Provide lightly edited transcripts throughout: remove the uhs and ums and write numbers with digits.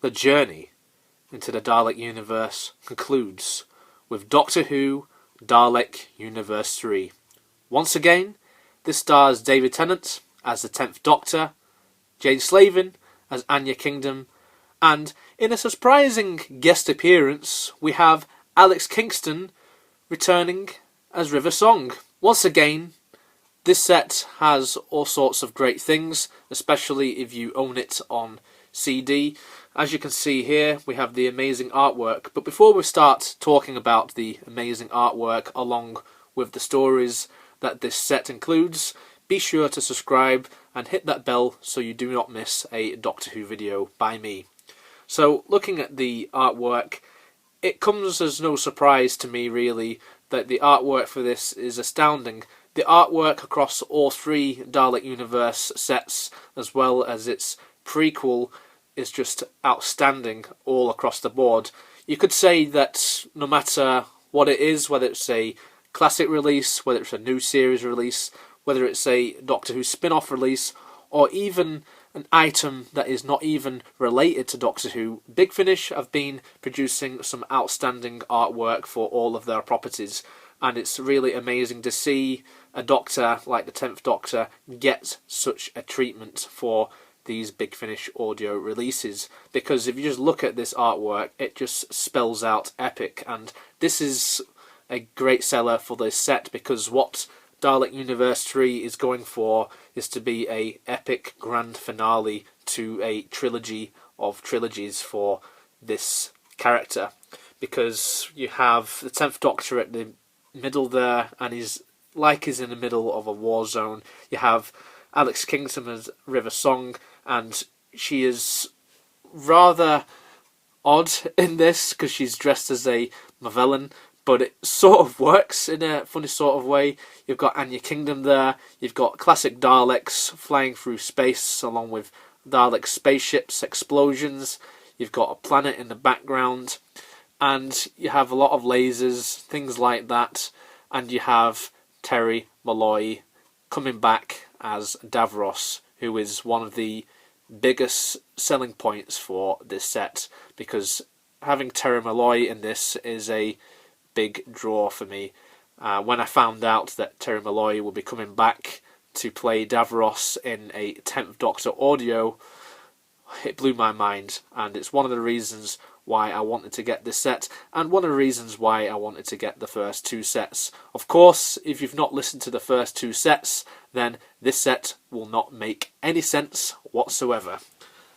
The journey into the Dalek Universe concludes with Doctor Who Dalek Universe 3. Once again, this stars David Tennant as the 10th Doctor, Jane Slavin as Anya Kingdom, and in a surprising guest appearance, we have Alex Kingston returning as River Song. Once again, this set has all sorts of great things, especially if you own it on CD. As you can see here, we have the amazing artwork. But before we start talking about the amazing artwork along with the stories that this set includes, be sure to subscribe and hit that bell so you do not miss a Doctor Who video by me. So, looking at the artwork, it comes as no surprise to me really that the artwork for this is astounding. The artwork across all three Dalek Universe sets, as well as its prequel, is just outstanding all across the board. You could say that no matter what it is, whether it's a classic release, whether it's a new series release, whether it's a Doctor Who spin-off release, or even an item that is not even related to Doctor Who, Big Finish have been producing some outstanding artwork for all of their properties, and it's really amazing to see a Doctor like the 10th Doctor get such a treatment for these Big Finish audio releases, because if you just look at this artwork, it just spells out epic, and this is a great seller for this set, because what Dalek Universe 3 is going for is to be a epic grand finale to a trilogy of trilogies for this character, because you have the 10th Doctor at the middle there, and he's in the middle of a war zone. You have Alex Kingston as River Song, and she is rather odd in this because she's dressed as a Movellans, but it sort of works in a funny sort of way. You've got Anya Kingdom there, you've got classic Daleks flying through space along with Dalek spaceships, explosions, you've got a planet in the background, and you have a lot of lasers, things like that, and you have Terrry, Molloy coming back as Davros, who is one of the biggest selling points for this set, because having Terry Molloy in this is a big draw for me. When I found out that Terry Molloy will be coming back to play Davros in a 10th Doctor audio, it blew my mind, and it's one of the reasons why I wanted to get this set, and one of the reasons why I wanted to get the first two sets. Of course, if you've not listened to the first two sets, then this set will not make any sense whatsoever.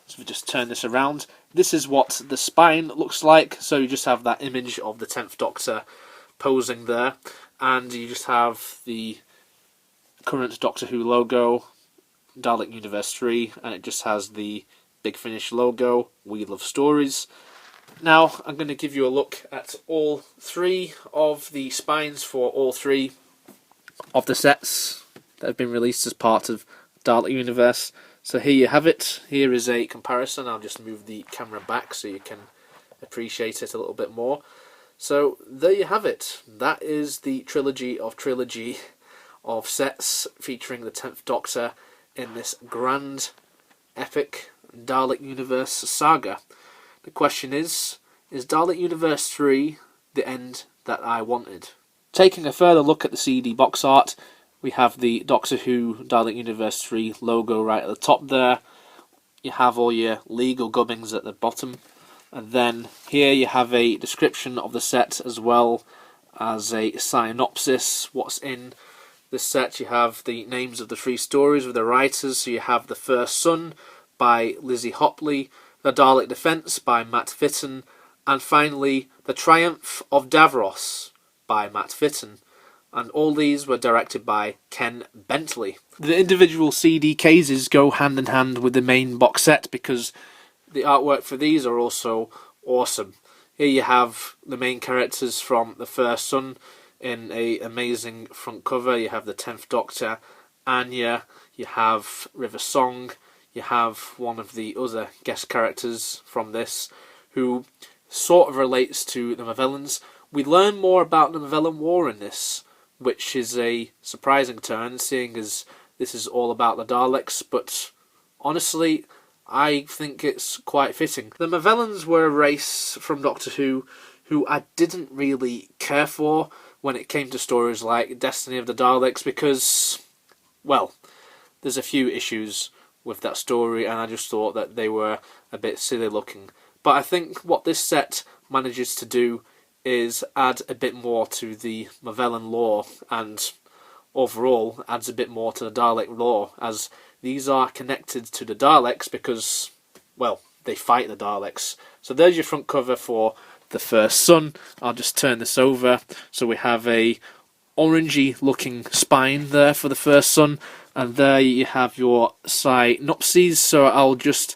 So if we just turn this around, this is what the spine looks like. So you just have that image of the 10th Doctor posing there, and you just have the current Doctor Who logo, Dalek Universe 3, and it just has the Big Finish logo, We Love Stories. Now I'm going to give you a look at all three of the spines for all three of the sets that have been released as part of Dalek Universe. So here you have it. Here is a comparison. I'll just move the camera back so you can appreciate it a little bit more. So there you have it. That is the trilogy of sets featuring the 10th Doctor in this grand, epic Dalek Universe saga. The question is Dalek Universe 3 the end that I wanted? Taking a further look at the CD box art, we have the Doctor Who Dalek Universe 3 logo right at the top there. You have all your legal gubbins at the bottom. And then here you have a description of the set as well as a synopsis. What's in the set? You have the names of the three stories with the writers. So you have The First Son by Lizzie Hopley, The Dalek Defence by Matt Fitton, and finally The Triumph of Davros by Matt Fitton. And all these were directed by Ken Bentley. The individual CD cases go hand in hand with the main box set because the artwork for these are also awesome. Here you have the main characters from The First Son in an amazing front cover. You have the 10th Doctor, Anya, you have River Song, you have one of the other guest characters from this who sort of relates to the Movellans. We learn more about the Movellan War in this, which is a surprising turn, seeing as this is all about the Daleks, but honestly, I think it's quite fitting. The Movellans were a race from Doctor Who I didn't really care for when it came to stories like Destiny of the Daleks because, well, there's a few issues with that story and I just thought that they were a bit silly looking. But I think what this set manages to do is add a bit more to the Movellan lore and overall adds a bit more to the Dalek lore, as these are connected to the Daleks because, well, they fight the Daleks. So there's your front cover for the first Son. I'll just turn this over. So we have a orangey looking spine there for the first Son, and there you have your synopses. So I'll just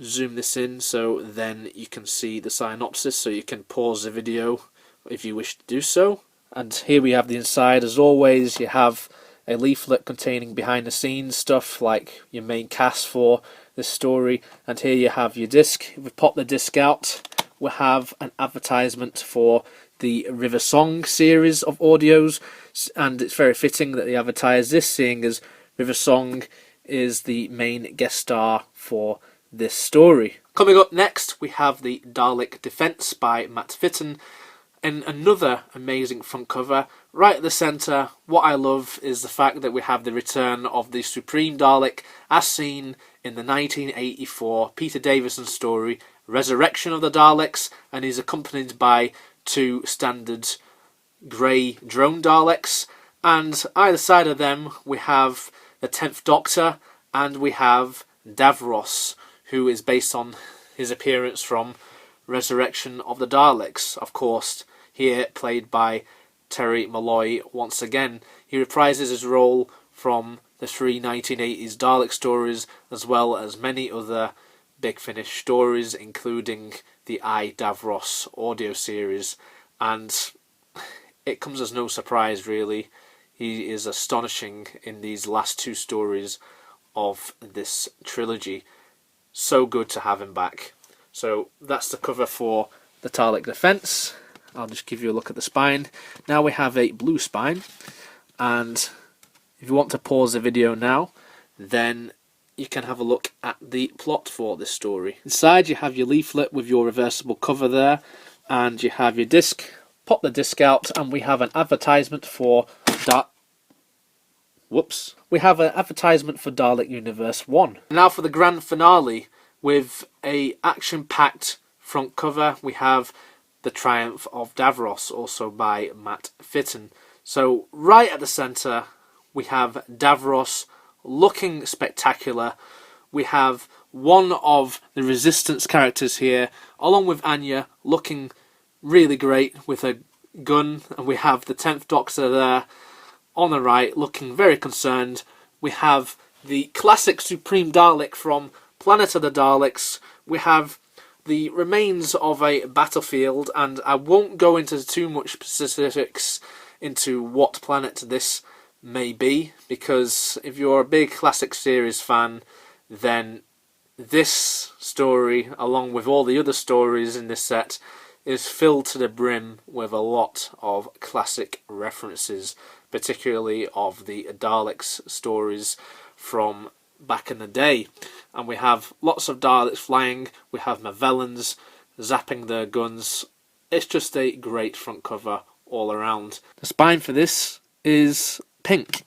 zoom this in so then you can see the synopsis, so you can pause the video if you wish to do so. And here we have the inside. As always, you have a leaflet containing behind the scenes stuff like your main cast for this story, and here you have your disc. If we pop the disc out, we have an advertisement for the River Song series of audios, and it's very fitting that they advertise this, seeing as River Song is the main guest star for this story. Coming up next, we have the Dalek Defence by Matt Fitton, and another amazing front cover. Right at the centre, what I love is the fact that we have the return of the Supreme Dalek as seen in the 1984 Peter Davison story Resurrection of the Daleks, and he's accompanied by two standard grey drone Daleks, and either side of them we have the 10th Doctor and we have Davros, who is based on his appearance from Resurrection of the Daleks, of course, here played by Terrry Molloy once again. He reprises his role from the three 1980s Dalek stories, as well as many other Big Finish stories, including the I, Davros audio series, and it comes as no surprise really. He is astonishing in these last two stories of this trilogy. So good to have him back. So that's the cover for the Dalek Defence. I'll just give you a look at the spine. Now we have a blue spine, and if you want to pause the video now, then you can have a look at the plot for this story. Inside you have your leaflet with your reversible cover there, and you have your disc. Pop the disc out and we have an advertisement for We have an advertisement for Dalek Universe 1. Now for the grand finale, with a action-packed front cover, we have the Triumph of Davros, also by Matt Fitton. So right at the centre, we have Davros looking spectacular. We have one of the Resistance characters here, along with Anya, looking really great with a gun, and we have the 10th Doctor there on the right, looking very concerned. We have the classic Supreme Dalek from Planet of the Daleks. We have the remains of a battlefield, and I won't go into too much specifics into what planet this may be, because if you're a big classic series fan, then this story, along with all the other stories in this set, is filled to the brim with a lot of classic references, particularly of the Daleks stories from back in the day. And we have lots of Daleks flying, we have Movellans zapping their guns. It's just a great front cover all around. The spine for this is pink.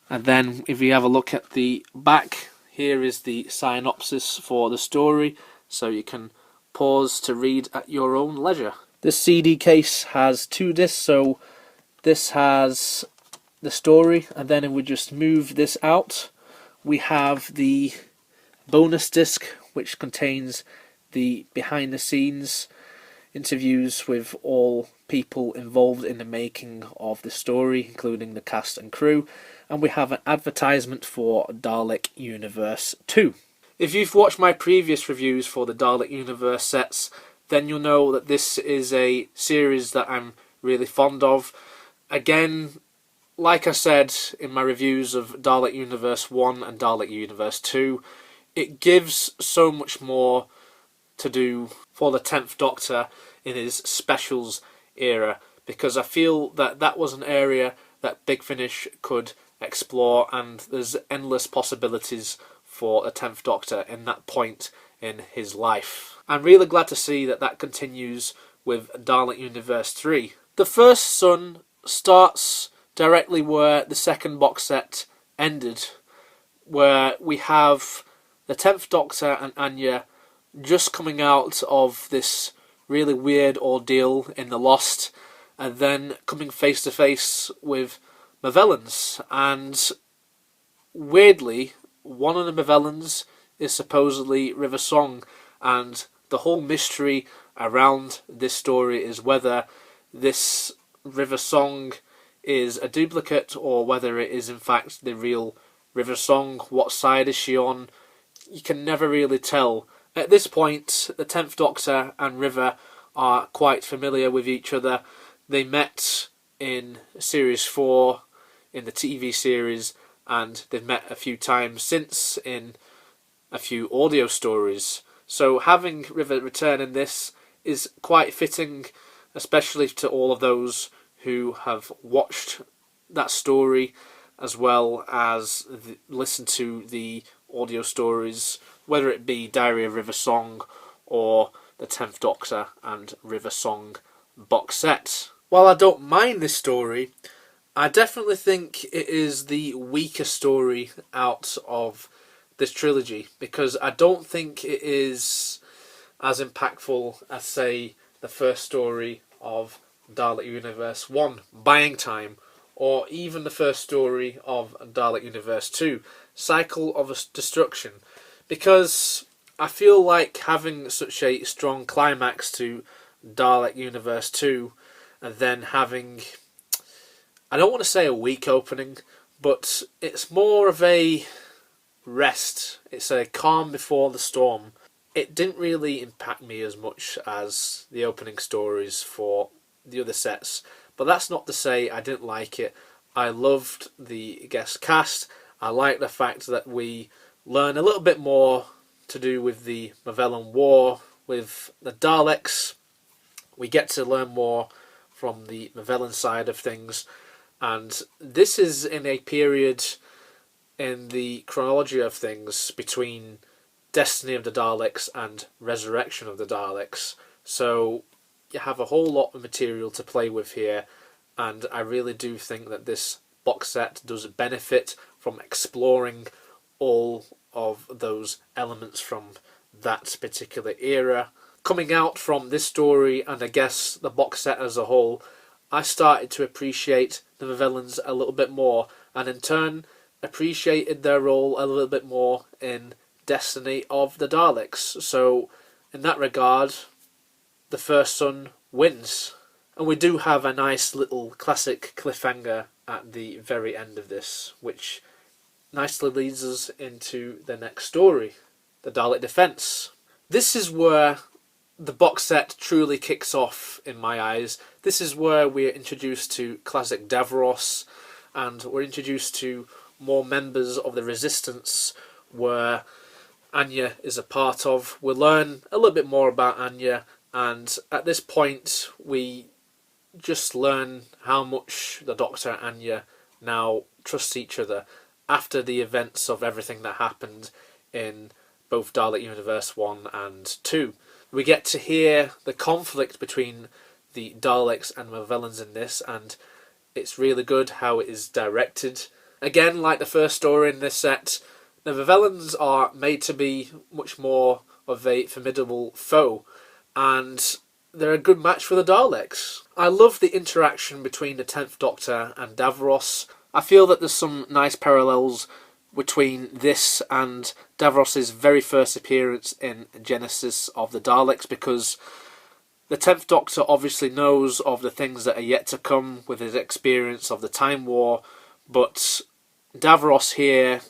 And then if you have a look at the back, here is the synopsis for the story, so you can pause to read at your own leisure. This CD case has two discs, so this has the story, and then if we just move this out, we have the bonus disc, which contains the behind the scenes interviews with all people involved in the making of the story, including the cast and crew, and we have an advertisement for Dalek Universe 2. If you've watched my previous reviews for the Dalek Universe sets, then you'll know that this is a series that I'm really fond of. Again, like I said in my reviews of Dalek Universe 1 and Dalek Universe 2, it gives so much more to do for the 10th Doctor in his specials era, because I feel that that was an area that Big Finish could explore, and there's endless possibilities for the 10th Doctor in that point in his life. I'm really glad to see that that continues with Dalek Universe 3. The First Son starts directly where the second box set ended, where we have the 10th Doctor and Anya just coming out of this really weird ordeal in the Lost, and then coming face to face with Movellans. And weirdly, one of the Movellans is supposedly River Song, and the whole mystery around this story is whether this River Song is a duplicate or whether it is in fact the real River Song. What side is she on? You can never really tell. At this point, the 10th Doctor and River are quite familiar with each other. They met in Series 4 in the TV series, and they've met a few times since in a few audio stories. So having River return in this is quite fitting, especially to all of those who have watched that story as well as listened to the audio stories, whether it be Diary of River Song or the 10th Doctor and River Song box set. While I don't mind this story, I definitely think it is the weaker story out of this trilogy, because I don't think it is as impactful as, say, the first story of Dalek Universe 1, Buying Time, or even the first story of Dalek Universe 2, Cycle of Destruction, because I feel like having such a strong climax to Dalek Universe 2 and then having, I don't want to say a weak opening, but it's more of a rest. It's a calm before the storm. It didn't really impact me as much as the opening stories for the other sets, but that's not to say I didn't like it. I loved the guest cast. I like the fact that we learn a little bit more to do with the Movellan War with the Daleks. We get to learn more from the Movellan side of things, and this is in a period in the chronology of things between Destiny of the Daleks and Resurrection of the Daleks. So you have a whole lot of material to play with here, and I really do think that this box set does benefit from exploring all of those elements from that particular era. Coming out from this story, and I guess the box set as a whole, I started to appreciate the Movellans a little bit more, and in turn appreciated their role a little bit more in Destiny of the Daleks. So in that regard, the First Son wins. And we do have a nice little classic cliffhanger at the very end of this, which nicely leads us into the next story, the Dalek Defence. This is where the box set truly kicks off in my eyes. This is where we're introduced to classic Davros, and we're introduced to more members of the Resistance, where Anya is a part of. We learn a little bit more about Anya, and at this point we just learn how much the Doctor and Anya now trust each other after the events of everything that happened in both Dalek Universe 1 and 2. We get to hear the conflict between the Daleks and Movellans in this, and it's really good how it is directed. Again, like the first story in this set, the Movellans are made to be much more of a formidable foe, and they're a good match for the Daleks. I love the interaction between the 10th Doctor and Davros. I feel that there's some nice parallels between this and Davros' very first appearance in Genesis of the Daleks, because the 10th Doctor obviously knows of the things that are yet to come with his experience of the Time War, but Davros here,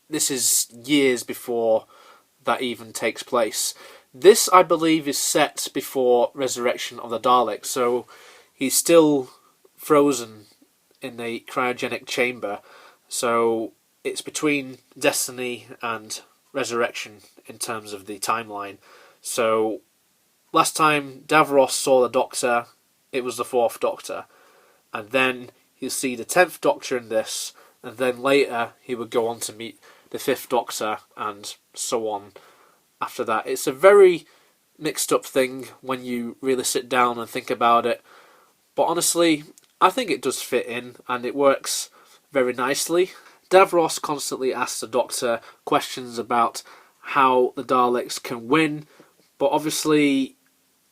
this is years before that even takes place. This, I believe, is set before Resurrection of the Daleks, so he's still frozen in a cryogenic chamber, so it's between Destiny and Resurrection in terms of the timeline. So last time Davros saw the Doctor, it was the 4th Doctor, and then he'll see the 10th Doctor in this, and then later he would go on to meet the Fifth Doctor, and so on after that. It's a very mixed up thing when you really sit down and think about it. But honestly, I think it does fit in, and it works very nicely. Davros constantly asks the Doctor questions about how the Daleks can win, but obviously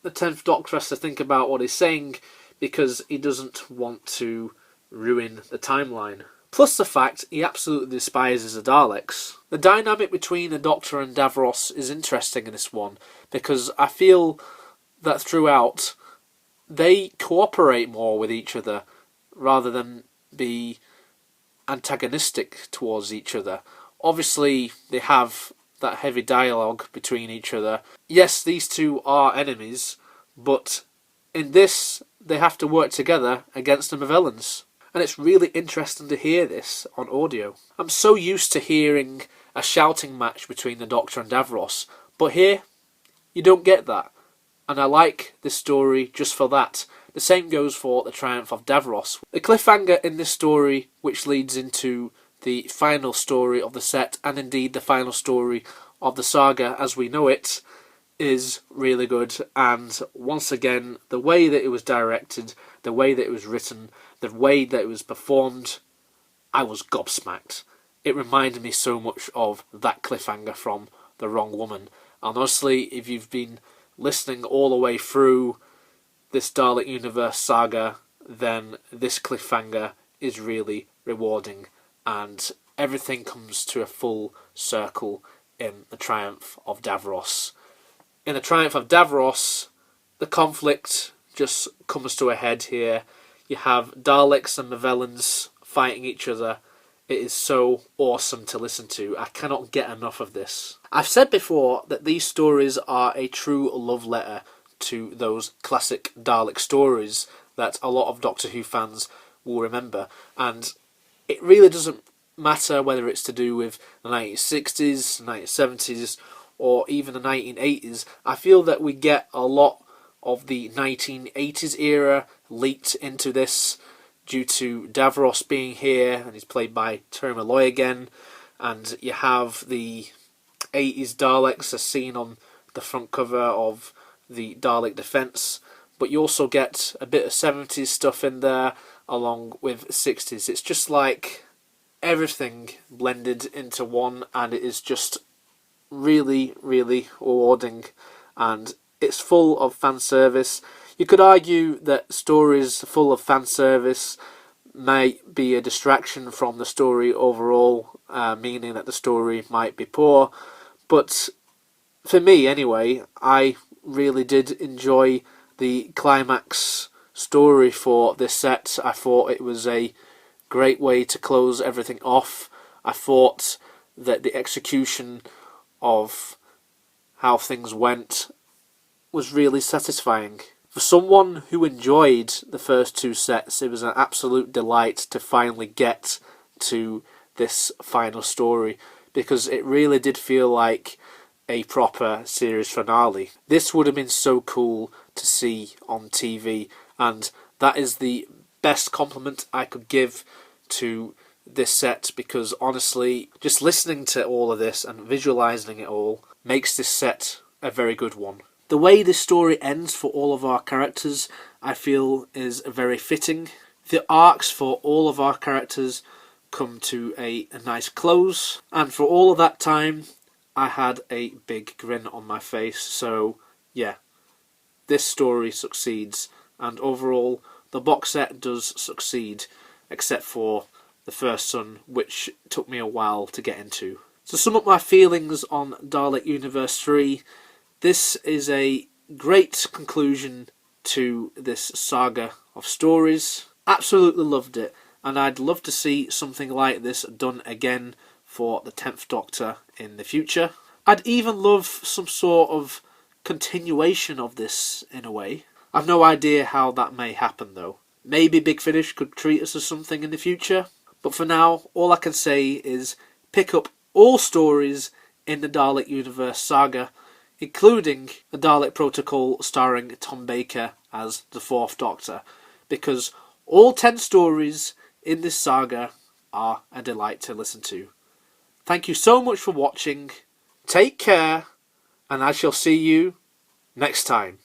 the 10th Doctor has to think about what he's saying because he doesn't want to ruin the timeline. Plus the fact he absolutely despises the Daleks. The dynamic between the Doctor and Davros is interesting in this one, because I feel that throughout they cooperate more with each other rather than be antagonistic towards each other. Obviously they have that heavy dialogue between each other. Yes, these two are enemies, but in this they have to work together against the Movellans. And it's really interesting to hear this on audio. I'm so used to hearing a shouting match between the Doctor and Davros, but here you don't get that. And I like this story just for that. The same goes for the Triumph of Davros. The cliffhanger in this story, which leads into the final story of the set, and indeed the final story of the saga as we know it, is really good. And once again, the way that it was directed, the way that it was written, the way that it was performed, I was gobsmacked. It reminded me so much of that cliffhanger from The Wrong Woman. And honestly, if you've been listening all the way through this Dalek Universe saga, then this cliffhanger is really rewarding, and everything comes to a full circle in the Triumph of Davros. In the Triumph of Davros, the conflict just comes to a head here. You have Daleks and Movellans fighting each other. It is so awesome to listen to. I cannot get enough of this. I've said before that these stories are a true love letter to those classic Dalek stories that a lot of Doctor Who fans will remember. And it really doesn't matter whether it's to do with the 1960s, 1970s, or even the 1980s. I feel that we get a lot of the 1980s era leaked into this due to Davros being here, and he's played by Terrry Molloy again, and you have the 80s Daleks as seen on the front cover of the Dalek Defence, but you also get a bit of 70s stuff in there along with 60s. It's just like everything blended into one, and it is just really, really rewarding, and it's full of fan service. You could argue that stories full of fan service might be a distraction from the story overall, meaning that the story might be poor, but for me anyway, I really did enjoy the climax story for this set. I thought it was a great way to close everything off. I thought that the execution of how things went was really satisfying. For someone who enjoyed the first two sets, it was an absolute delight to finally get to this final story, because it really did feel like a proper series finale. This would have been so cool to see on TV, and that is the best compliment I could give to this set, because honestly, just listening to all of this and visualising it all makes this set a very good one. The way this story ends for all of our characters, I feel, is very fitting. The arcs for all of our characters come to a nice close, and for all of that time, I had a big grin on my face. So yeah, this story succeeds, and overall, the box set does succeed, except for the first son, which took me a while to get into. To sum up my feelings on Dalek Universe 3, this is a great conclusion to this saga of stories. Absolutely loved it, and I'd love to see something like this done again for the 10th Doctor in the future. I'd even love some sort of continuation of this in a way. I've no idea how that may happen though. Maybe Big Finish could treat us as something in the future, but for now, all I can say is pick up all stories in the Dalek Universe saga, including the Dalek Protocol starring Tom Baker as the 4th Doctor, because all 10 stories in this saga are a delight to listen to. Thank you so much for watching. Take care, and I shall see you next time.